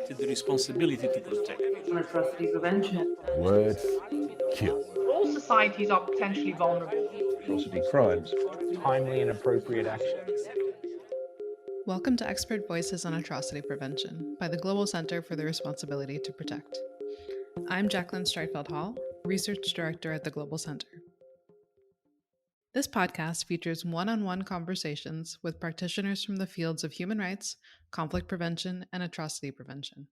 to the responsibility to protect. On atrocity prevention. Words kill. All societies are potentially vulnerable. Atrocity crimes. Timely and appropriate action. Welcome to Expert Voices on Atrocity Prevention by the Global Center for the Responsibility to Protect. I'm Jacqueline Streitfeld-Hall, Research Director at the Global Center. This podcast features one-on-one conversations with practitioners from the fields of human rights, conflict prevention, and atrocity prevention.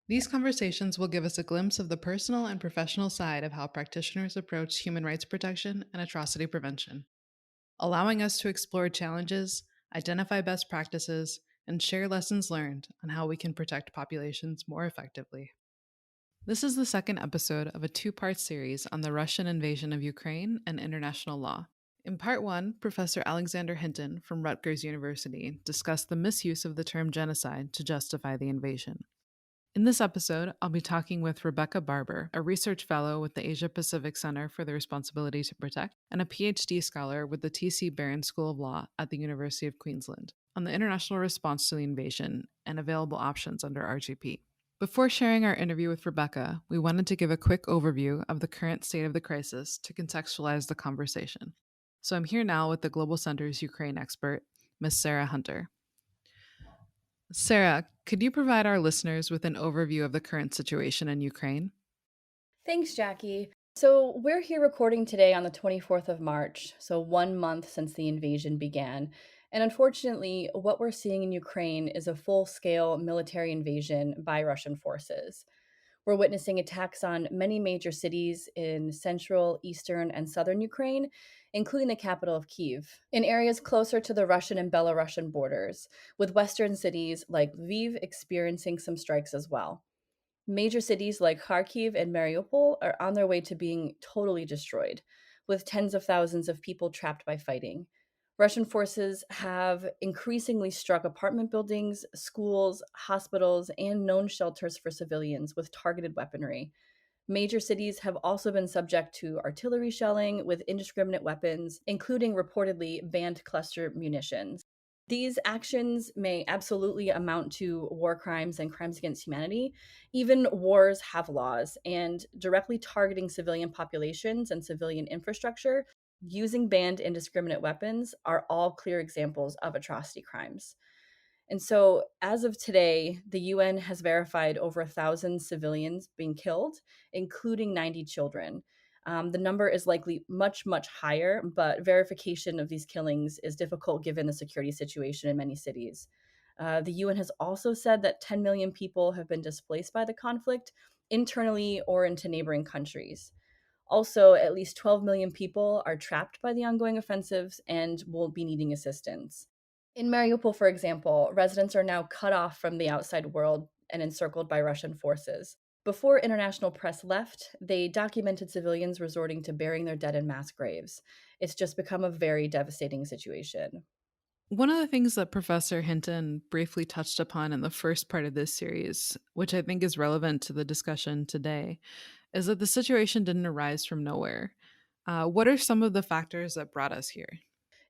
These conversations will give us a glimpse of the personal and professional side of how practitioners approach human rights protection and atrocity prevention, allowing us to explore challenges, identify best practices, and share lessons learned on how we can protect populations more effectively. This is the second episode of a two-part series on the Russian invasion of Ukraine and international law. In part one, Professor Alexander Hinton from Rutgers University discussed the misuse of the term genocide to justify the invasion. In this episode, I'll be talking with Rebecca Barber, a research fellow with the Asia Pacific Center for the Responsibility to Protect and a PhD scholar with the T.C. Beirne School of Law at the University of Queensland, on the international response to the invasion and available options under RGP. Before sharing our interview with Rebecca, we wanted to give a quick overview of the current state of the crisis to contextualize the conversation. So I'm here now with the Global Center's Ukraine expert, Ms. Sarah Hunter. Sarah, could you provide our listeners with an overview of the current situation in Ukraine? Thanks, Jackie. So we're here recording today on the 24th of March, so 1 month since the invasion began. And unfortunately, what we're seeing in Ukraine is a full-scale military invasion by Russian forces. We're witnessing attacks on many major cities in central, eastern, and southern Ukraine, including the capital of Kyiv, in areas closer to the Russian and Belarusian borders, with western cities like Lviv experiencing some strikes as well. Major cities like Kharkiv and Mariupol are on their way to being totally destroyed, with tens of thousands of people trapped by fighting. Russian forces have increasingly struck apartment buildings, schools, hospitals, and known shelters for civilians with targeted weaponry. Major cities have also been subject to artillery shelling with indiscriminate weapons, including reportedly banned cluster munitions. These actions may absolutely amount to war crimes and crimes against humanity. Even wars have laws, and directly targeting civilian populations and civilian infrastructure using banned indiscriminate weapons are all clear examples of atrocity crimes. And so, as of today, the UN has verified over 1,000 civilians being killed, including 90 children. The number is likely much, much higher, but verification of these killings is difficult given the security situation in many cities. The UN has also said that 10 million people have been displaced by the conflict, internally or into neighboring countries. Also, at least 12 million people are trapped by the ongoing offensives and will be needing assistance. In Mariupol, for example, residents are now cut off from the outside world and encircled by Russian forces. Before international press left, they documented civilians resorting to burying their dead in mass graves. It's just become a very devastating situation. One of the things that Professor Hinton briefly touched upon in the first part of this series, which I think is relevant to the discussion today, is that the situation didn't arise from nowhere. What are some of the factors that brought us here?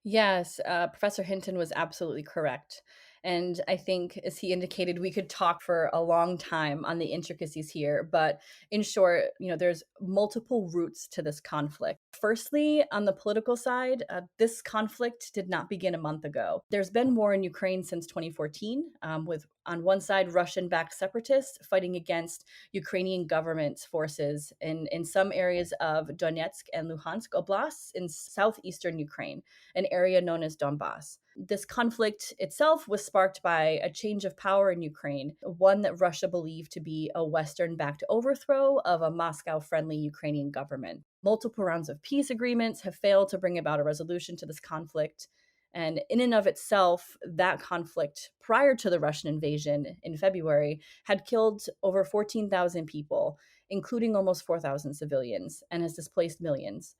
Yes, Professor Hinton was absolutely correct. And I think, as he indicated, we could talk for a long time on the intricacies here. But in short, there's multiple roots to this conflict. Firstly, on the political side, this conflict did not begin a month ago. There's been war in Ukraine since 2014, with on one side Russian-backed separatists fighting against Ukrainian government forces in some areas of Donetsk and Luhansk oblasts in southeastern Ukraine, an area known as Donbass. This conflict itself was sparked by a change of power in Ukraine, one that Russia believed to be a Western-backed overthrow of a Moscow-friendly Ukrainian government. Multiple rounds of peace agreements have failed to bring about a resolution to this conflict. And in and of itself, that conflict prior to the Russian invasion in February had killed over 14,000 people, including almost 4,000 civilians, and has displaced millions.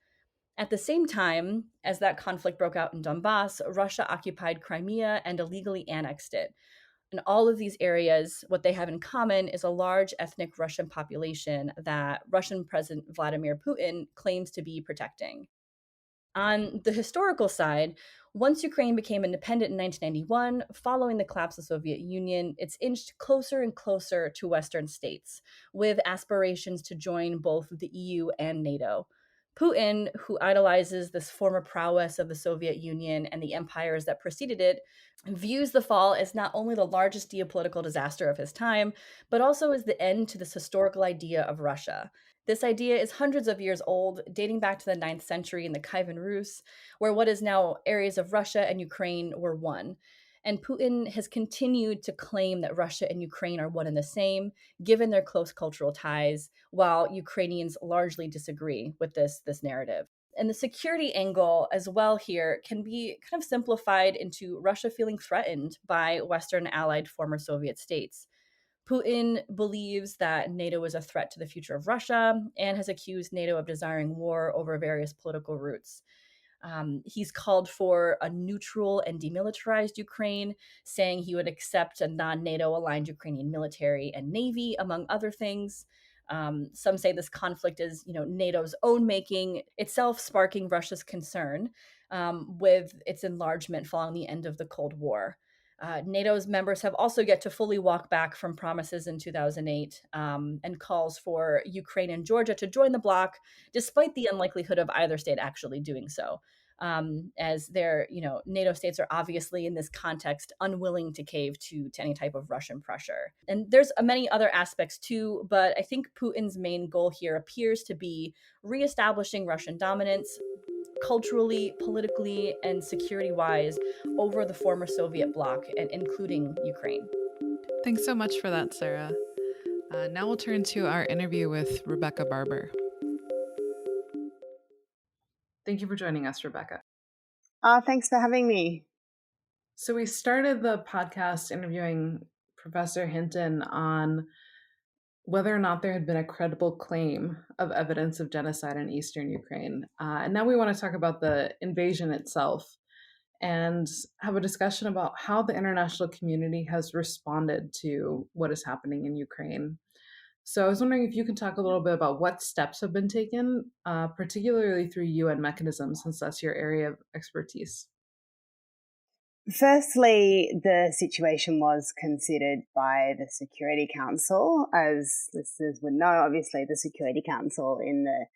At the same time as that conflict broke out in Donbass, Russia occupied Crimea and illegally annexed it. In all of these areas, what they have in common is a large ethnic Russian population that Russian President Vladimir Putin claims to be protecting. On the historical side, Once Ukraine became independent in 1991, following the collapse of the Soviet Union, it's inched closer and closer to Western states, with aspirations to join both the EU and NATO. Putin, who idolizes this former prowess of the Soviet Union and the empires that preceded it, views the fall as not only the largest geopolitical disaster of his time, but also as the end to this historical idea of Russia. This idea is hundreds of years old, dating back to the 9th century in the Kievan Rus, where what is now areas of Russia and Ukraine were one. And Putin has continued to claim that Russia and Ukraine are one and the same, given their close cultural ties, while Ukrainians largely disagree with this narrative. And the security angle as well here can be kind of simplified into Russia feeling threatened by Western allied former Soviet states. Putin believes that NATO is a threat to the future of Russia and has accused NATO of desiring war over various political routes. He's called for a neutral and demilitarized Ukraine, saying he would accept a non-NATO aligned Ukrainian military and navy, among other things. Some say this conflict is, NATO's own making, itself sparking Russia's concern with its enlargement following the end of the Cold War. NATO's members have also yet to fully walk back from promises in 2008 and calls for Ukraine and Georgia to join the bloc, despite the unlikelihood of either state actually doing so. As their, NATO states are obviously in this context unwilling to cave to any type of Russian pressure. And there's many other aspects too, but I think Putin's main goal here appears to be reestablishing Russian dominance culturally, politically, and security-wise over the former Soviet bloc, and including Ukraine. Thanks so much for that, Sarah. Now we'll turn to our interview with Rebecca Barber. Thank you for joining us, Rebecca. Thanks for having me. So we started the podcast interviewing Professor Hinton on whether or not there had been a credible claim of evidence of genocide in eastern Ukraine. And now we want to talk about the invasion itself and have a discussion about how the international community has responded to what is happening in Ukraine. So I was wondering if you could talk a little bit about what steps have been taken, particularly through UN mechanisms, since that's your area of expertise. Firstly, the situation was considered by the Security Council. As listeners would know, obviously the Security Council in the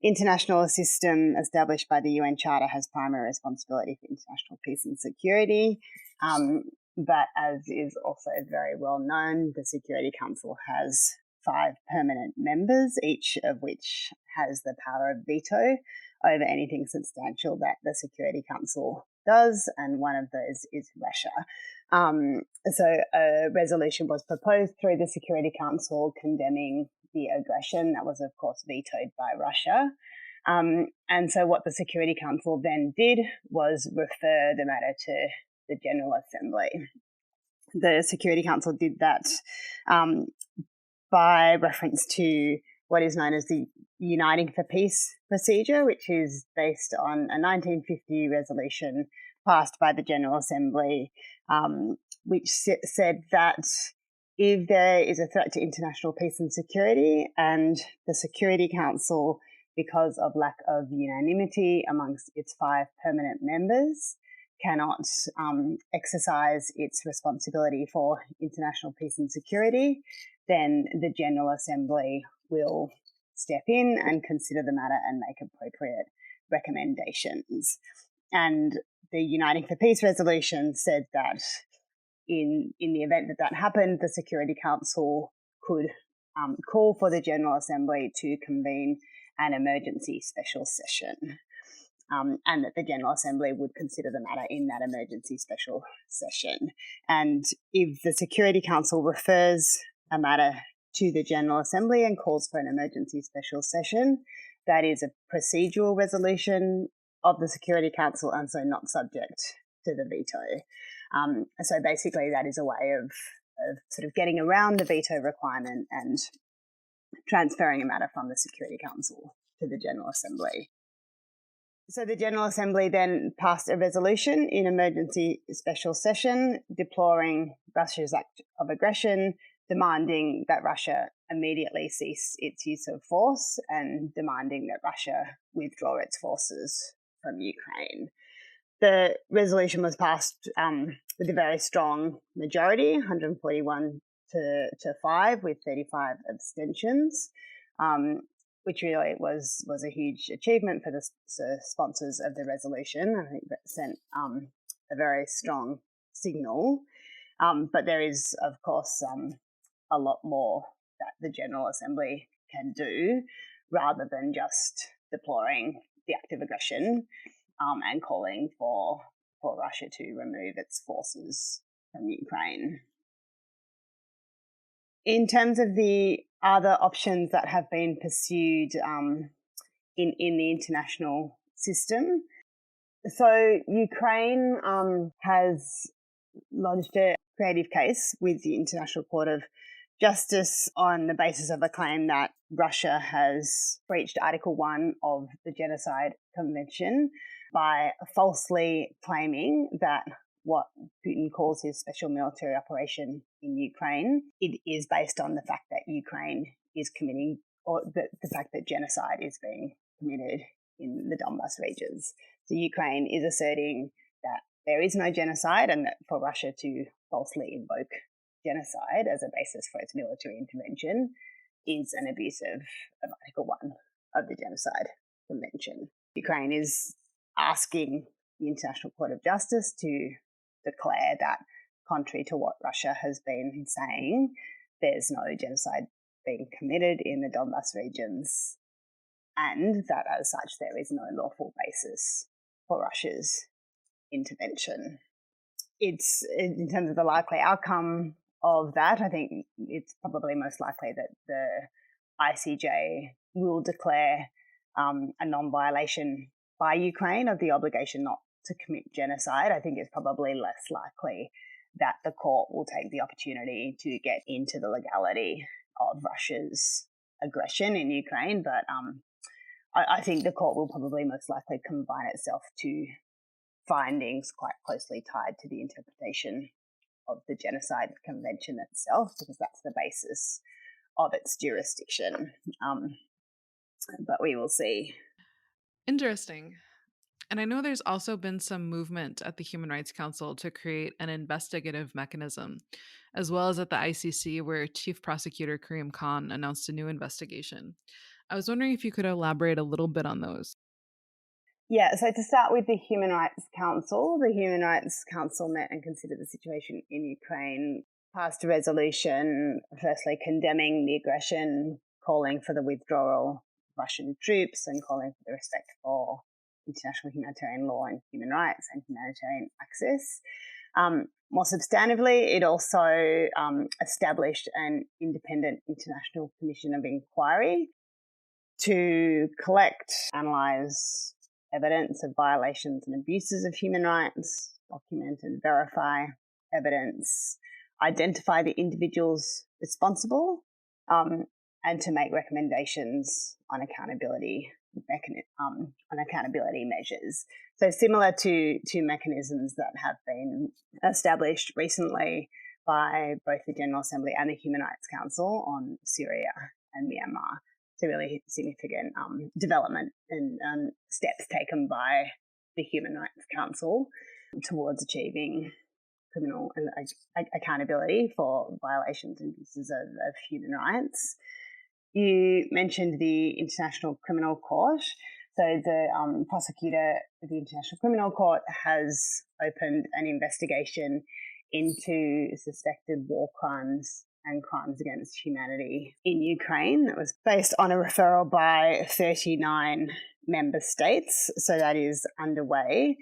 international system established by the UN Charter has primary responsibility for international peace and security. But as is also very well known, the Security Council has 5 permanent members, each of which has the power of veto over anything substantial that the Security Council does, and one of those is Russia. So a resolution was proposed through the Security Council condemning the aggression that was, of course, vetoed by Russia. And so what the Security Council then did was refer the matter to the General Assembly. The Security Council did that by reference to what is known as the Uniting for Peace procedure, which is based on a 1950 resolution passed by the General Assembly, which said that if there is a threat to international peace and security and the Security Council, because of lack of unanimity amongst its 5 permanent members, cannot exercise its responsibility for international peace and security, then the General Assembly will step in and consider the matter and make appropriate recommendations. And the Uniting for Peace resolution said that in the event that happened, the Security Council could call for the General Assembly to convene an emergency special session, and that the General Assembly would consider the matter in that emergency special session. And if the Security Council refers a matter to the General Assembly and calls for an emergency special session, that is a procedural resolution of the Security Council and so not subject to the veto. So basically that is a way of sort of getting around the veto requirement and transferring a matter from the Security Council to the General Assembly. So the General Assembly then passed a resolution in emergency special session deploring Russia's act of aggression, demanding that Russia immediately cease its use of force and demanding that Russia withdraw its forces from Ukraine. The resolution was passed with a very strong majority, 141 to 5, with 35 abstentions, which really was a huge achievement for the sponsors of the resolution. I think that sent a very strong signal. But there is, of course, a lot more that the General Assembly can do rather than just deploring the act of aggression and calling for Russia to remove its forces from Ukraine. In terms of the other options that have been pursued in the international system, so Ukraine has lodged a creative case with the International Court of Justice on the basis of a claim that Russia has breached Article 1 of the Genocide Convention by falsely claiming that what Putin calls his special military operation in Ukraine, it is based on the fact that Ukraine is committing, or the fact that genocide is being committed in the Donbas regions. So Ukraine is asserting that there is no genocide and that for Russia to falsely invoke genocide as a basis for its military intervention is an abuse of Article 1 of the Genocide Convention. Ukraine is asking the International Court of Justice to declare that, contrary to what Russia has been saying, there's no genocide being committed in the Donbas regions, and that as such there is no lawful basis for Russia's intervention. It's, in terms of the likely outcome of that, I think it's probably most likely that the ICJ will declare a non-violation by Ukraine of the obligation not to commit genocide. I think it's probably less likely that the court will take the opportunity to get into the legality of Russia's aggression in Ukraine, but I think the court will probably most likely confine itself to findings quite closely tied to the interpretation of the Genocide Convention itself, because that's the basis of its jurisdiction. But we will see. Interesting. And I know there's also been some movement at the Human Rights Council to create an investigative mechanism, as well as at the ICC, where Chief Prosecutor Karim Khan announced a new investigation. I was wondering if you could elaborate a little bit on those. Yeah, so to start with the Human Rights Council met and considered the situation in Ukraine, passed a resolution firstly condemning the aggression, calling for the withdrawal of Russian troops and calling for the respect for international humanitarian law and human rights and humanitarian access. More substantively, it also established an independent international commission of inquiry to collect, analyse evidence of violations and abuses of human rights, document and verify evidence, identify the individuals responsible, and to make recommendations on accountability measures. So similar to mechanisms that have been established recently by both the General Assembly and the Human Rights Council on Syria and Myanmar. It's a really significant development and steps taken by the Human Rights Council towards achieving criminal accountability for violations and abuses of human rights. You mentioned the International Criminal Court. So the prosecutor of the International Criminal Court has opened an investigation into suspected war crimes and crimes against humanity in Ukraine. That was based on a referral by 39 member states, so that is underway.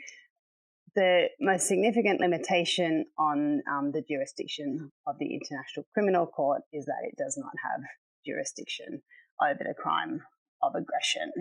The most significant limitation on the jurisdiction of the International Criminal Court is that it does not have jurisdiction over the crime of aggression.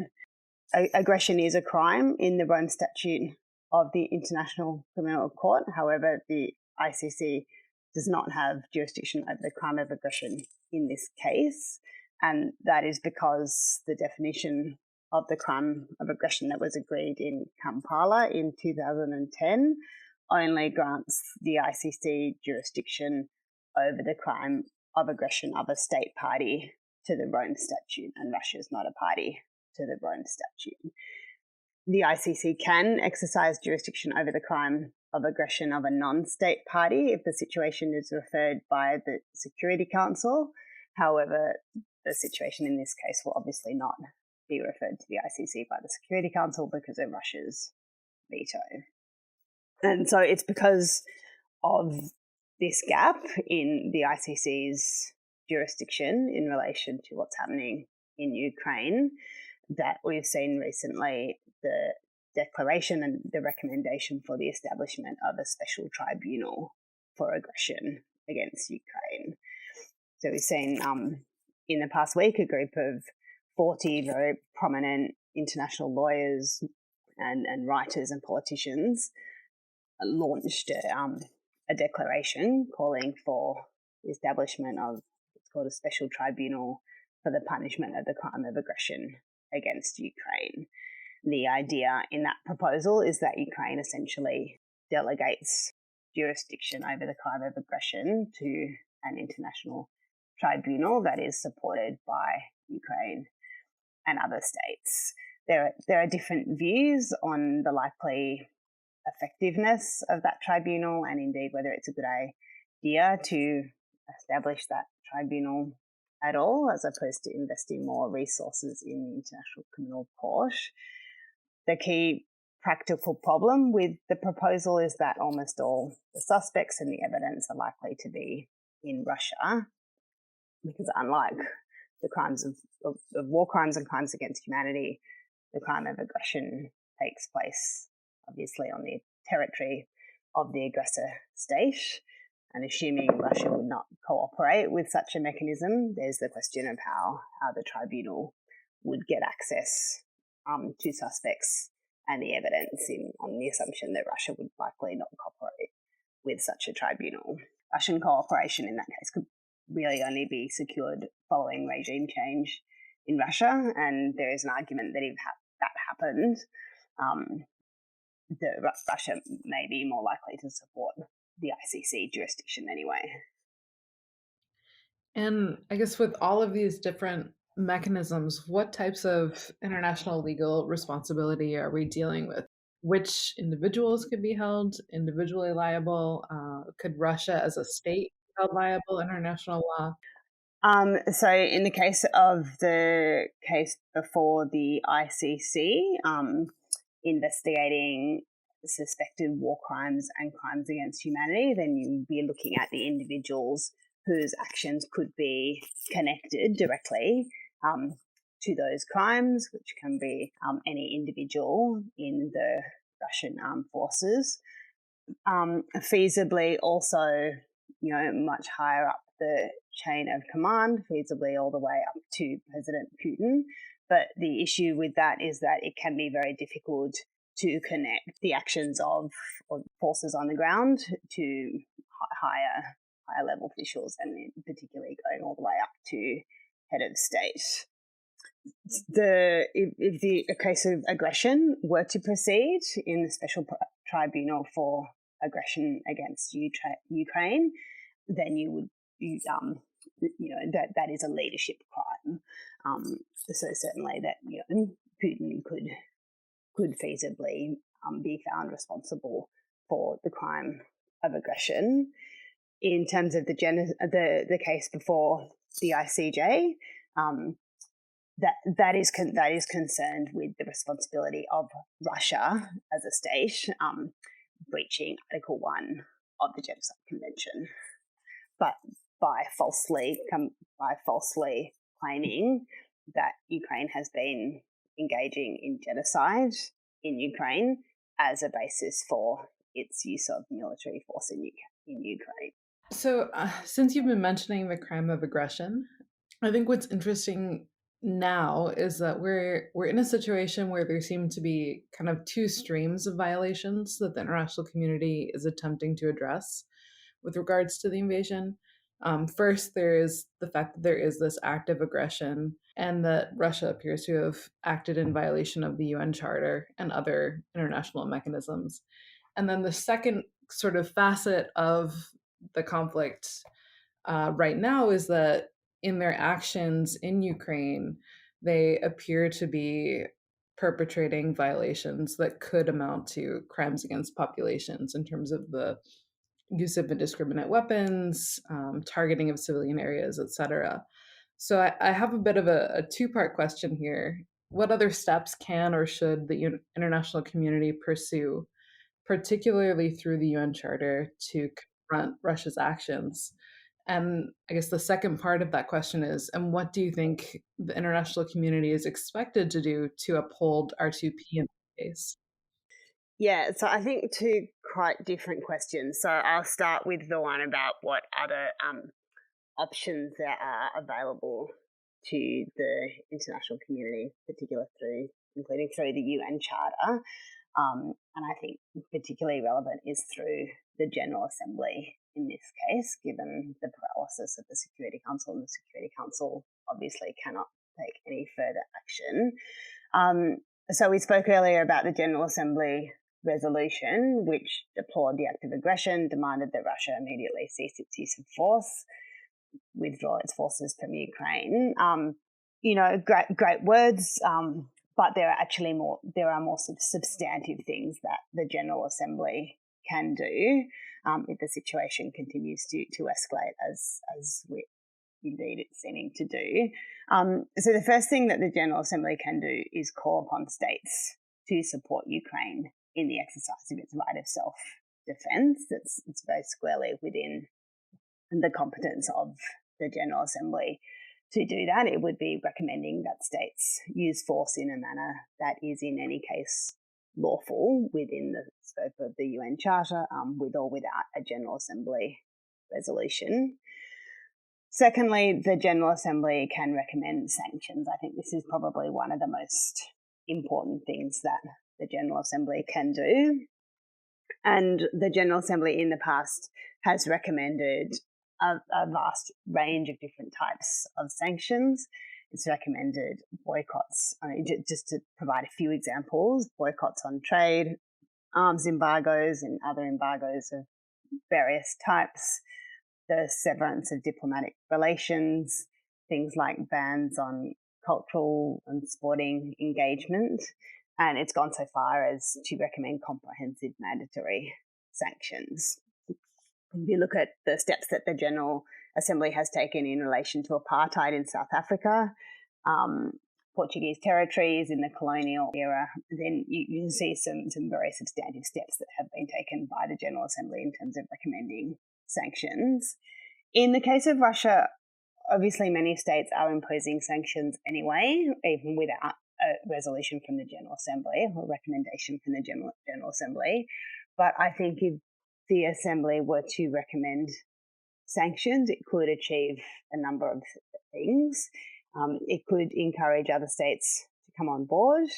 Aggression is a crime in the Rome Statute of the International Criminal Court. However, the ICC does not have jurisdiction over the crime of aggression in this case, and that is because the definition of the crime of aggression that was agreed in Kampala in 2010 only grants the ICC jurisdiction over the crime of aggression of a state party to the Rome Statute, and Russia is not a party to the Rome Statute. the ICC can exercise jurisdiction over the crime of aggression of a non-state party if the situation is referred by the Security Council. However, the situation in this case will obviously not be referred to the ICC by the Security Council because of Russia's veto. And so it's because of this gap in the ICC's jurisdiction in relation to what's happening in Ukraine that we've seen recently the declaration and the recommendation for the establishment of a special tribunal for aggression against Ukraine. So we've seen in the past week a group of 40 very prominent international lawyers and writers and politicians launched a declaration calling for the establishment of what's called a special tribunal for the punishment of the crime of aggression against Ukraine. The idea in that proposal is that Ukraine essentially delegates jurisdiction over the crime of aggression to an international tribunal that is supported by Ukraine and other states. There are different views on the likely effectiveness of that tribunal and indeed whether it's a good idea to establish that tribunal at all as opposed to investing more resources in the International Criminal Court. The key practical problem with the proposal is that almost all the suspects and the evidence are likely to be in Russia because unlike the crimes of war crimes and crimes against humanity, the crime of aggression takes place obviously on the territory of the aggressor state. And assuming Russia would not cooperate with such a mechanism, there's the question of how the tribunal would get access to suspects and the evidence on the assumption that Russia would likely not cooperate with such a tribunal. Russian cooperation in that case could really only be secured following regime change in Russia, and there is an argument that if that happened, Russia may be more likely to support the ICC jurisdiction anyway. And I guess with all of these different mechanisms, what types of international legal responsibility are we dealing with? Which individuals could be held individually liable? Could Russia as a state be held liable under international law? So in the case of the case before the ICC, investigating suspected war crimes and crimes against humanity, then you'd be looking at the individuals whose actions could be connected directly to those crimes, which can be any individual in the Russian armed forces. Feasibly also, much higher up the chain of command, feasibly all the way up to President Putin. But the issue with that is that it can be very difficult to connect the actions of forces on the ground to higher level officials, and particularly going all the way up to head of state. If the case of aggression were to proceed in the special tribunal for aggression against Ukraine, then that is a leadership crime. So certainly that Putin could feasibly be found responsible for the crime of aggression. In terms of the case before the ICJ, that is concerned with the responsibility of Russia as a state breaching Article 1 of the Genocide Convention, but by falsely claiming that Ukraine has been engaging in genocide in Ukraine as a basis for its use of military force in Ukraine. So since you've been mentioning the crime of aggression, I think what's interesting now is that we're in a situation where there seem to be kind of two streams of violations that the international community is attempting to address with regards to the invasion. First, there is the fact that there is this act of aggression and that Russia appears to have acted in violation of the UN Charter and other international mechanisms. And then the second sort of facet of the conflict right now is that in their actions in Ukraine, they appear to be perpetrating violations that could amount to crimes against populations in terms of the use of indiscriminate weapons, targeting of civilian areas, etc. So I have a bit of a two-part question here. What other steps can or should the international community pursue, particularly through the UN Charter, to confront Russia's actions? And I guess the second part of that question is, and what do you think the international community is expected to do to uphold R2P in this case? Yeah, so I think two quite different questions. So I'll start with the one about what other options there are available to the international community, including through the UN Charter. And I think particularly relevant is through the General Assembly in this case, given the paralysis of the Security Council, and the Security Council obviously cannot take any further action. So we spoke earlier about the General Assembly resolution, which deplored the act of aggression, demanded that Russia immediately cease its use of force, withdraw its forces from Ukraine. Great words, but there are more substantive things that the General Assembly can do if the situation continues to escalate as indeed it's seeming to do. So the first thing that the General Assembly can do is call upon states to support Ukraine in the exercise of its right of self-defense. It's very squarely within the competence of the General Assembly to do that. It would be recommending that states use force in a manner that is in any case lawful within the scope of the UN Charter, with or without a General Assembly resolution. Secondly, the General Assembly can recommend sanctions. I think this is probably one of the most important things that the General Assembly can do. And the General Assembly in the past has recommended a vast range of different types of sanctions. It's recommended boycotts, just to provide a few examples, boycotts on trade, arms embargoes and other embargoes of various types, the severance of diplomatic relations, things like bans on cultural and sporting engagement. And it's gone so far as to recommend comprehensive mandatory sanctions. If you look at the steps that the General Assembly has taken in relation to apartheid in South Africa, Portuguese territories in the colonial era, then you can see some very substantive steps that have been taken by the General Assembly in terms of recommending sanctions. In the case of Russia, obviously many states are imposing sanctions anyway, even without a resolution from the General Assembly or recommendation from the General Assembly. But I think if the Assembly were to recommend sanctions, it could achieve a number of things. It could encourage other states to come on board.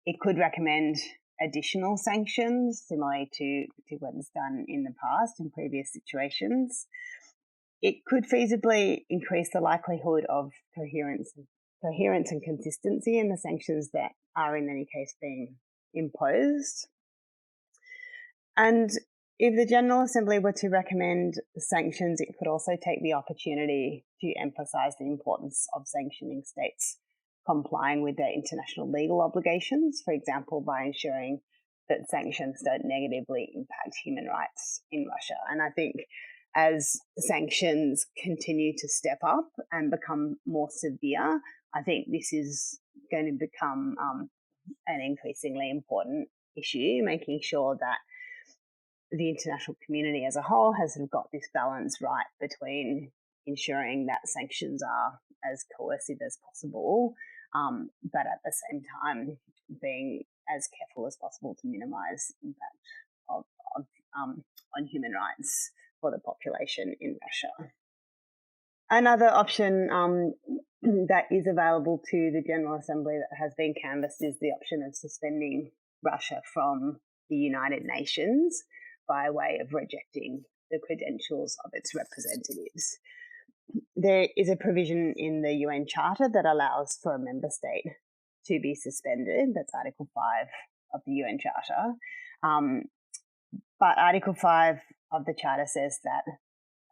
It could recommend additional sanctions, similarly to what was done in the past in previous situations. It could feasibly increase the likelihood of coherence and consistency in the sanctions that are in any case being imposed. And if the General Assembly were to recommend sanctions, it could also take the opportunity to emphasise the importance of sanctioning states complying with their international legal obligations, for example, by ensuring that sanctions don't negatively impact human rights in Russia. And I think as sanctions continue to step up and become more severe, I think this is going to become an increasingly important issue, making sure that the international community as a whole has sort of got this balance right between ensuring that sanctions are as coercive as possible, but at the same time being as careful as possible to minimise impact on human rights for the population in Russia. Another option that is available to the General Assembly that has been canvassed is the option of suspending Russia from the United Nations by way of rejecting the credentials of its representatives. There is a provision in the UN Charter that allows for a member state to be suspended. That's Article 5 of the UN Charter. But Article 5 of the Charter says that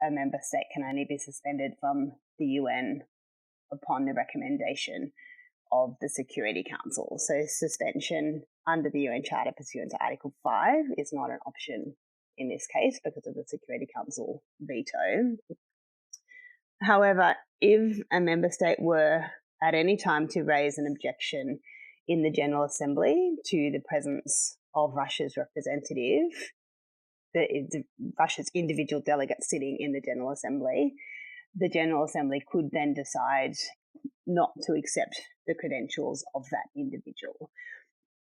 a member state can only be suspended from the UN upon the recommendation of the Security Council. So suspension under the UN Charter pursuant to Article 5 is not an option in this case because of the Security Council veto. However, if a member state were at any time to raise an objection in the General Assembly to the presence of Russia's representative, Russia's individual delegate sitting in the General Assembly, the General Assembly could then decide not to accept the credentials of that individual.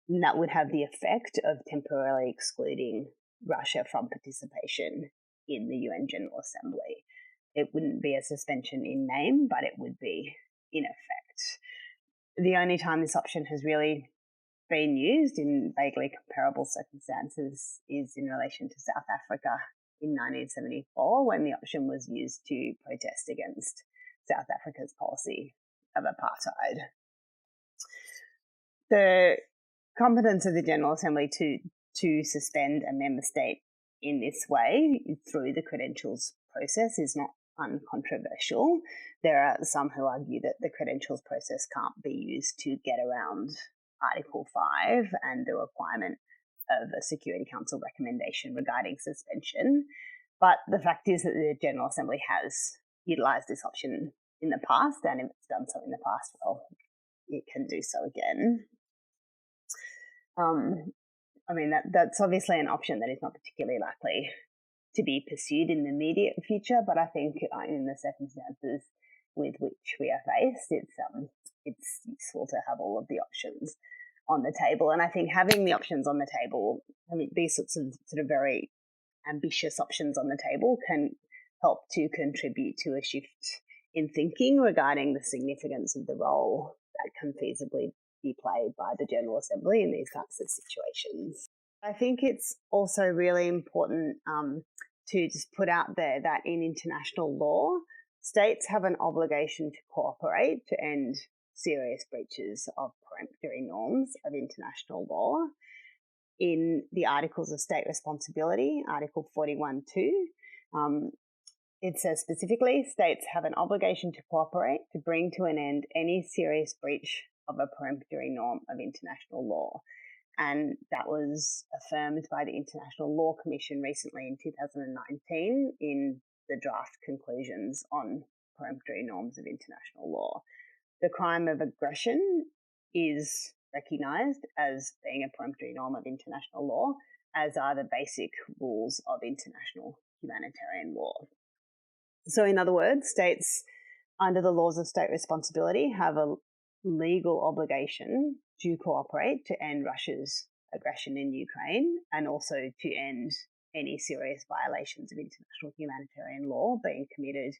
And that would have the effect of temporarily excluding Russia from participation in the UN General Assembly. It wouldn't be a suspension in name, but it would be in effect. The only time this option has really been used in vaguely comparable circumstances is in relation to South Africa in 1974, when the option was used to protest against South Africa's policy of apartheid. The competence of the General Assembly to suspend a member state in this way through the credentials process is not uncontroversial. There are some who argue that the credentials process can't be used to get around Article 5 and the requirement of a Security Council recommendation regarding suspension. But the fact is that the General Assembly has utilised this option in the past, and if it's done so in the past, well, it can do so again. That's obviously an option that is not particularly likely to be pursued in the immediate future, but I think in the circumstances with which we are faced, it's useful to have all of the options on the table. And I think having the options on the table, these sorts of sort of very ambitious options on the table can help to contribute to a shift in thinking regarding the significance of the role that can feasibly be played by the General Assembly in these types of situations. I think it's also really important to just put out there that in international law, states have an obligation to cooperate to end serious breaches of peremptory norms of international law. In the Articles of State Responsibility, Article 41.2, it says specifically, states have an obligation to cooperate to bring to an end any serious breach of a peremptory norm of international law. And that was affirmed by the International Law Commission recently in 2019 in the draft conclusions on peremptory norms of international law. The crime of aggression is recognised as being a peremptory norm of international law, as are the basic rules of international humanitarian law. So in other words, states under the laws of state responsibility have a legal obligation to cooperate to end Russia's aggression in Ukraine and also to end any serious violations of international humanitarian law being committed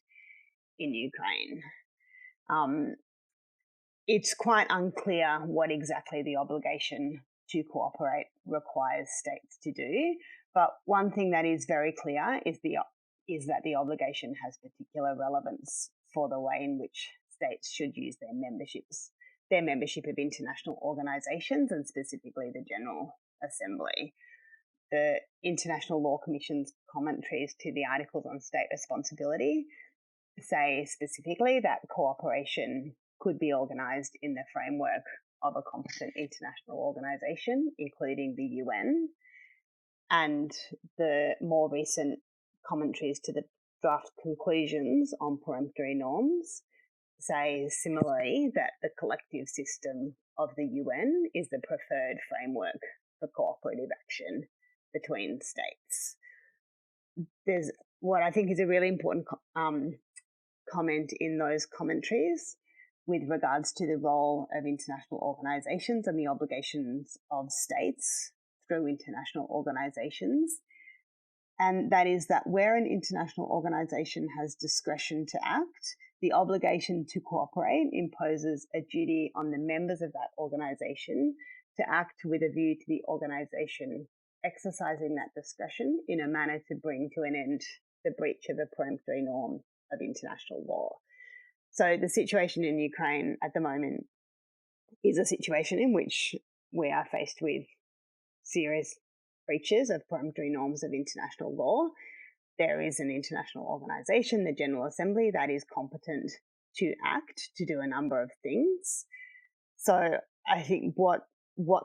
in Ukraine. It's quite unclear what exactly the obligation to cooperate requires states to do, but one thing that is very clear is that the obligation has particular relevance for the way in which states should use their membership of international organisations, and specifically the General Assembly. The International Law Commission's commentaries to the Articles on State Responsibility say specifically that cooperation could be organised in the framework of a competent international organisation, including the UN. And the more recent commentaries to the draft conclusions on peremptory norms say similarly that the collective system of the UN is the preferred framework for cooperative action between states. There's what I think is a really important comment in those commentaries with regards to the role of international organisations and the obligations of states through international organisations. And that is that where an international organisation has discretion to act, the obligation to cooperate imposes a duty on the members of that organisation to act with a view to the organisation exercising that discretion in a manner to bring to an end the breach of a peremptory norm of international law. So the situation in Ukraine at the moment is a situation in which we are faced with serious breaches of peremptory norms of international law. There is an international organisation, the General Assembly, that is competent to act, to do a number of things. So I think what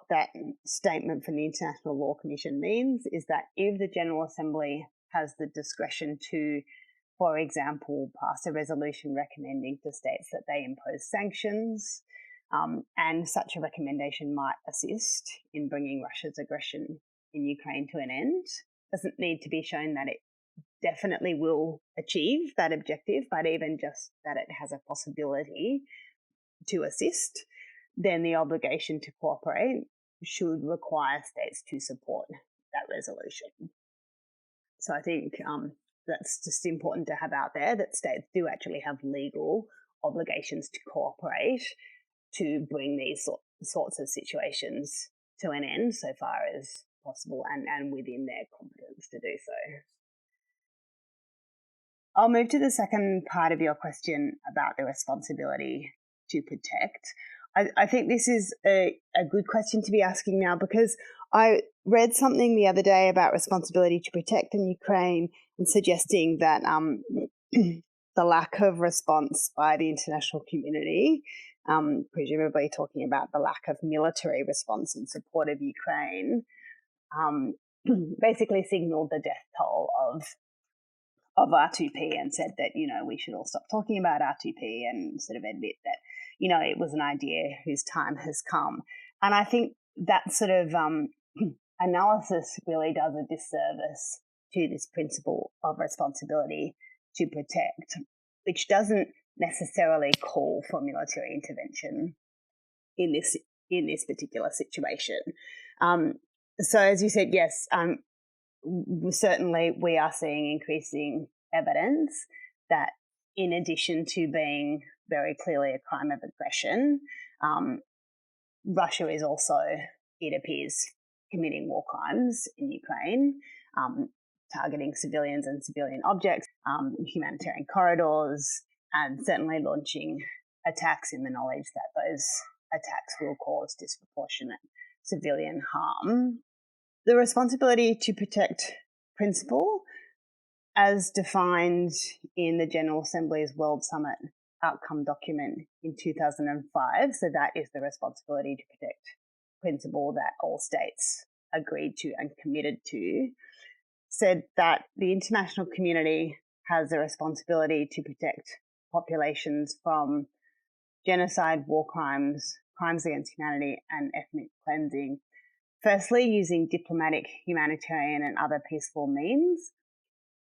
that statement from the International Law Commission means is that if the General Assembly has the discretion to, for example, pass a resolution recommending to states that they impose sanctions, and such a recommendation might assist in bringing Russia's aggression in Ukraine to an end. Doesn't need to be shown that it definitely will achieve that objective, but even just that it has a possibility to assist, then the obligation to cooperate should require states to support that resolution. So I think that's just important to have out there, that states do actually have legal obligations to cooperate to bring these sorts of situations to an end so far as possible and within their competence to do so. I'll move to the second part of your question about the responsibility to protect. I think this is a good question to be asking now, because I read something the other day about responsibility to protect in Ukraine and suggesting that the lack of response by the international community, presumably talking about the lack of military response in support of Ukraine, basically signalled the death toll of R2P and said that, we should all stop talking about R2P and sort of admit that, it was an idea whose time has come. And I think that sort of analysis really does a disservice to this principle of responsibility to protect, which doesn't necessarily call for military intervention in this particular situation. So as you said, yes, certainly we are seeing increasing evidence that in addition to being very clearly a crime of aggression, Russia is also, it appears, committing war crimes in Ukraine, targeting civilians and civilian objects, humanitarian corridors, and certainly launching attacks in the knowledge that those attacks will cause disproportionate civilian harm. The responsibility to protect principle, as defined in the General Assembly's World Summit outcome document in 2005, so that is the responsibility to protect principle that all states agreed to and committed to, said that the international community has a responsibility to protect populations from genocide, war crimes, crimes against humanity, and ethnic cleansing. Firstly, using diplomatic, humanitarian, and other peaceful means,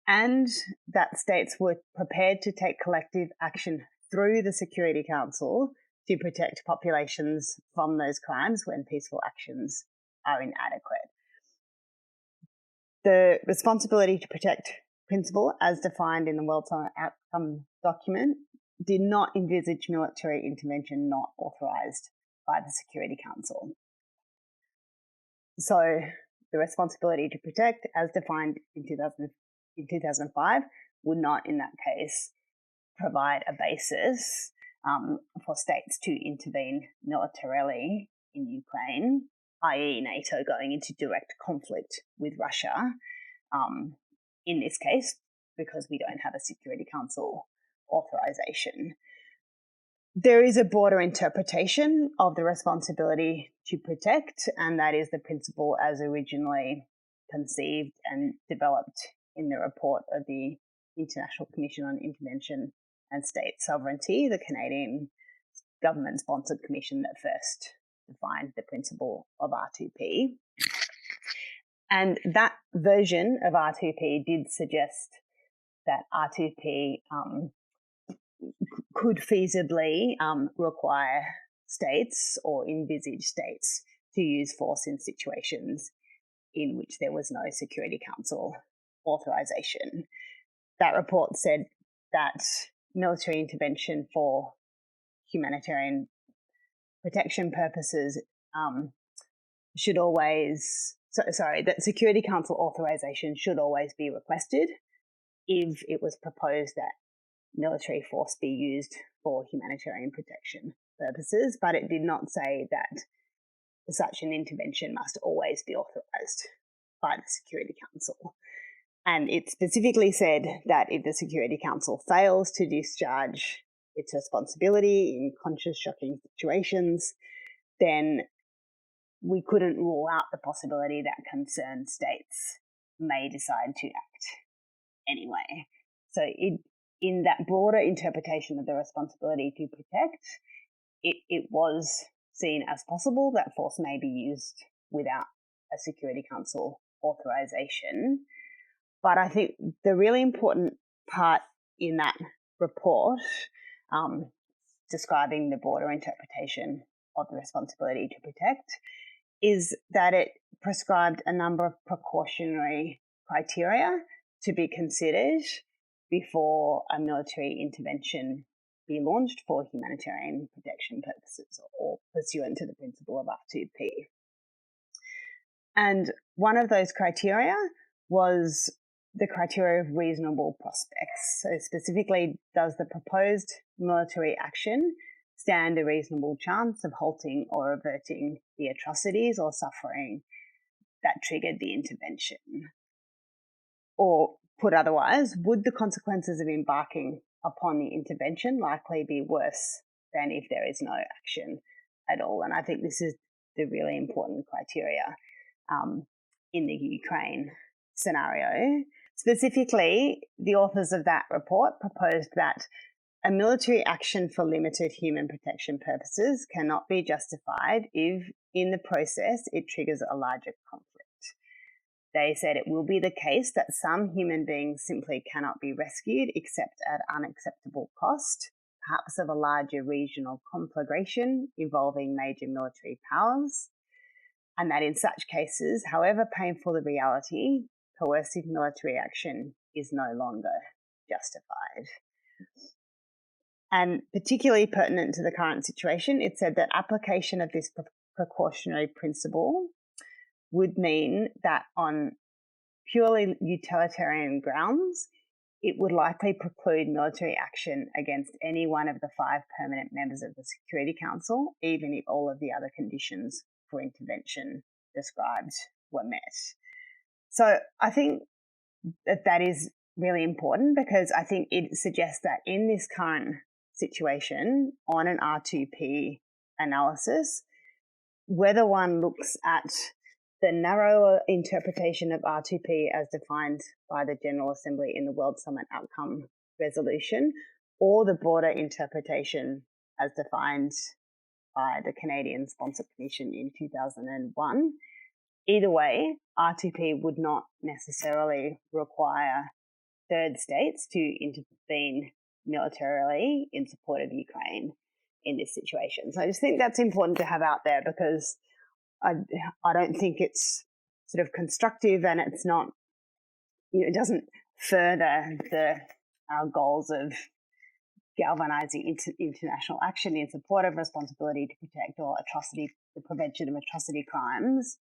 and that states were prepared to take collective action through the Security Council to protect populations from those crimes when peaceful actions are inadequate. The responsibility to protect principle, as defined in the World Summit outcome document, did not envisage military intervention not authorised by the Security Council. So the responsibility to protect, as defined in 2005, would not, in that case, provide a basis for states to intervene militarily in Ukraine, i.e. NATO going into direct conflict with Russia, in this case, because we don't have a Security Council authorization. There is a broader interpretation of the responsibility to protect, and that is the principle as originally conceived and developed in the report of the International Commission on Intervention and State Sovereignty, the Canadian government-sponsored commission that first defined the principle of R2P. And that version of R2P did suggest that R2P could feasibly require states or envisage states to use force in situations in which there was no Security Council authorization. That report said that military intervention for humanitarian protection purposes that Security Council authorization should always be requested if it was proposed that military force be used for humanitarian protection purposes, but it did not say that such an intervention must always be authorized by the Security Council. And it specifically said that if the Security Council fails to discharge its responsibility in conscious shocking situations, then we couldn't rule out the possibility that concerned states may decide to act anyway. So in that broader interpretation of the responsibility to protect, it was seen as possible that force may be used without a Security Council authorization. But I think the really important part in that report, describing the broader interpretation of the responsibility to protect, is that it prescribed a number of precautionary criteria to be considered before a military intervention be launched for humanitarian protection purposes or pursuant to the principle of R2P. And one of those criteria was the criteria of reasonable prospects. So specifically, does the proposed military action stand a reasonable chance of halting or averting the atrocities or suffering that triggered the intervention? Or put otherwise, would the consequences of embarking upon the intervention likely be worse than if there is no action at all? And I think this is the really important criteria in the Ukraine scenario. Specifically, the authors of that report proposed that a military action for limited human protection purposes cannot be justified if, in the process, it triggers a larger conflict. They said it will be the case that some human beings simply cannot be rescued except at unacceptable cost, perhaps of a larger regional conflagration involving major military powers, and that in such cases, however painful the reality, coercive military action is no longer justified. And particularly pertinent to the current situation, it said that application of this precautionary principle would mean that on purely utilitarian grounds, it would likely preclude military action against any one of the 5 permanent members of the Security Council, even if all of the other conditions for intervention described were met. So I think that is really important because I think it suggests that in this current situation on an R2P analysis, whether one looks at the narrower interpretation of R2P as defined by the General Assembly in the World Summit Outcome Resolution or the broader interpretation as defined by the Canadian Sponsor Commission in 2001, either way, R2P would not necessarily require third states to intervene militarily in support of Ukraine in this situation. So I just think that's important to have out there because I don't think it's sort of constructive and it's not, it doesn't further our goals of galvanizing international action in support of responsibility to protect or the prevention of atrocity crimes,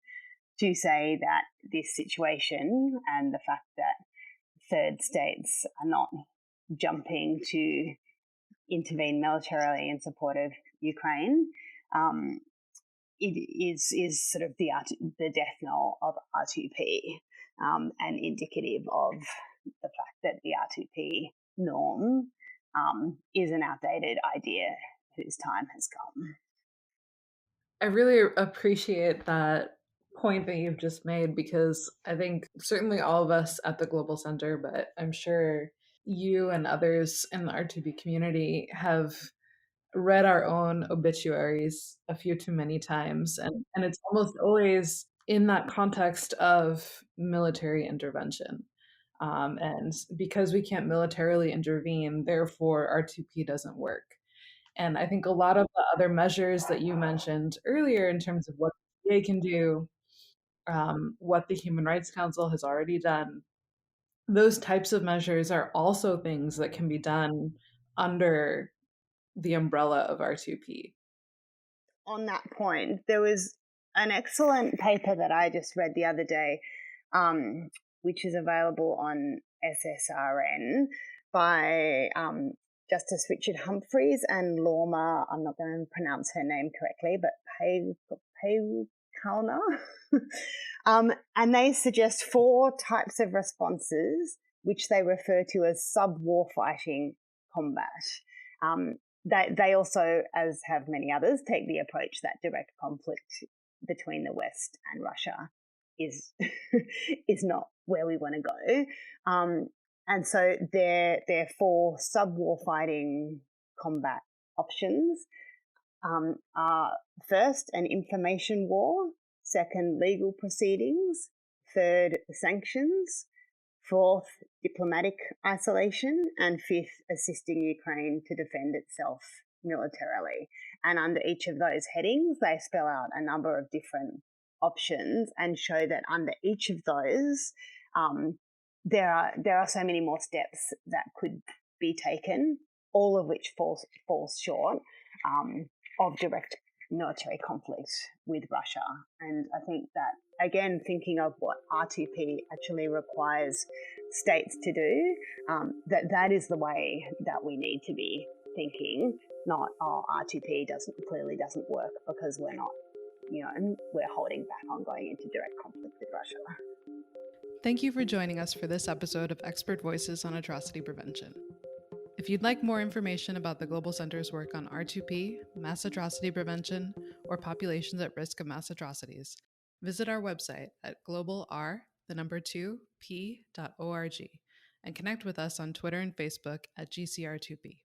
to say that this situation and the fact that third states are not jumping to intervene militarily in support of Ukraine, it is sort of the death knell of R2P and indicative of the fact that the R2P norm is an outdated idea whose time has come. I really appreciate that point that you've just made because I think certainly all of us at the Global Center, but I'm sure you and others in the R2P community have read our own obituaries a few too many times. And it's almost always in that context of military intervention. And because we can't militarily intervene, therefore R2P doesn't work. And I think a lot of the other measures that you mentioned earlier in terms of what they can do, what the Human Rights Council has already done, those types of measures are also things that can be done under the umbrella of R2P. On that point, there was an excellent paper that I just read the other day, which is available on SSRN by Justice Richard Humphreys and Lorma, I'm not going to pronounce her name correctly, but Paykalna. And they suggest 4 types of responses, which they refer to as sub-war fighting combat. they also, as have many others, take the approach that direct conflict between the West and Russia is is not where we want to go. And so their 4 sub-war fighting combat options are first, an information war; second, legal proceedings; third, sanctions; fourth, diplomatic isolation; and fifth, assisting Ukraine to defend itself militarily. And under each of those headings, they spell out a number of different options and show that under each of those, there are so many more steps that could be taken, all of which falls short of direct military conflict with Russia. And I think that, again, thinking of what R2P actually requires states to do, that is the way that we need to be thinking, not, R2P clearly doesn't work because we're not, we're holding back on going into direct conflict with Russia. Thank you for joining us for this episode of Expert Voices on Atrocity Prevention. If you'd like more information about the Global Center's work on R2P, mass atrocity prevention, or populations at risk of mass atrocities, visit our website at globalr2p.org and connect with us on Twitter and Facebook at GCR2P.